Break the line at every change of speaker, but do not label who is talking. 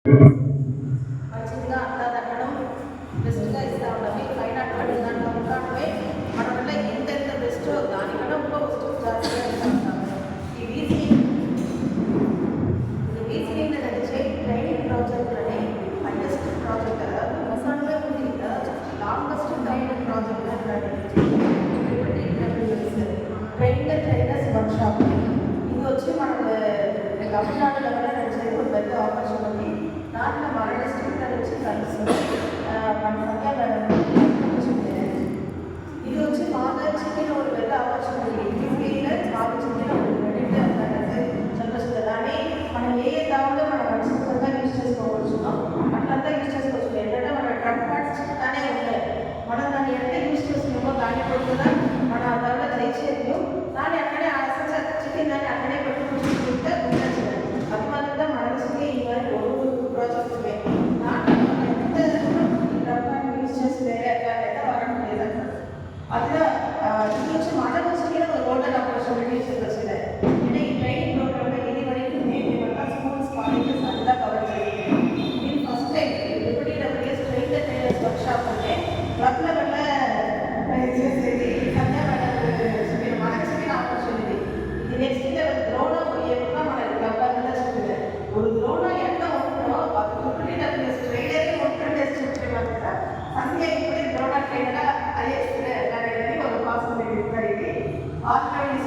మంచిదిగా అంతా తగ్గడం బెస్ట్గా ఇస్తూ ఉండాలి. పైన అటువంటి దాంట్లో ఉంటామే మన వల్ల ఎంతెంత బెస్ట్ దానికన్నా ఇంకో వస్తువు జాగ్రత్తగా ఇస్తూ ఉంటాము. ఈ వీసీ ట్రైనింగ్ ప్రాజెక్ట్ అనే హైయెస్ట్ ప్రాజెక్ట్ కదా మొసాన్లో ఉంది కదా, longest training project trainers workshop. ఇది వచ్చి మనకు తమిళనాడులో కూడా నడిచేది ఒక పెద్ద ఆపర్చునిటీ. దాంట్లో మన డిస్ట్రిక్ట్ నుంచి కలుస్తుంది మన సంఖ్య ఇది వచ్చి బాగా చిన్న ఒక పెద్ద ఆపర్చునిటీ. 50 years బాగా చిన్న సంతోషిస్తుంది. దాన్ని మనం ఏ దాంట్లో మనం మంచిగా యూజ్ చేసుకోవచ్చు, అట్లంతా యూజ్ చేసుకోవచ్చు. ఏంటంటే మన డ్రగ్ కార్డ్స్ చిన్నగానే ఉంటాయి. మనం దాన్ని ఎంత యూజ్ చేసుకున్నామో దాన్ని కూడా మన దాంట్లో తెచ్చేది దాన్ని అక్కడే చికెన్ దాన్ని అక్కడే పెట్టుకుంటే అభిమానంగా మనసుకి ఇవన్నీ ప్రాజెక్ట్స్ యూజ్ చేస్తే ఎట్లా వాడడం లేదంటారు. అట్లా ఇది వచ్చి మాట వచ్చి గోల్డెన్ ఆపర్చునిటీస్ వచ్చినాయి. అంటే ఈ ట్రైనింగ్ ప్రోగ్రామ్ ఇది వరకు మేమంతా స్కూల్స్ కాలేజెస్ అంతా కవర్ చేయాలి. నేను first time WS trainers workshop అంటే క్లబ్ల వల్ల చేసేది మీరు మనకు చెప్పిన ఆపర్చునిటీ. ఇది నెక్స్ట్ ద్రోణం ఎప్పుడు మన క్లబ్లలో చెప్పిన ஒரு ద్రోణం ఎంత ఉంటుందో అది డబ్ల్యూఎస్ ట్రైనరే ఉంటుండే చెప్పిన కదా. సంధ్య ఇప్పుడు ద్రోణ ట్రైనర్ ఐఎస్ అనేది ఒక పాసిబిలిటీ. ఆల్రెడీ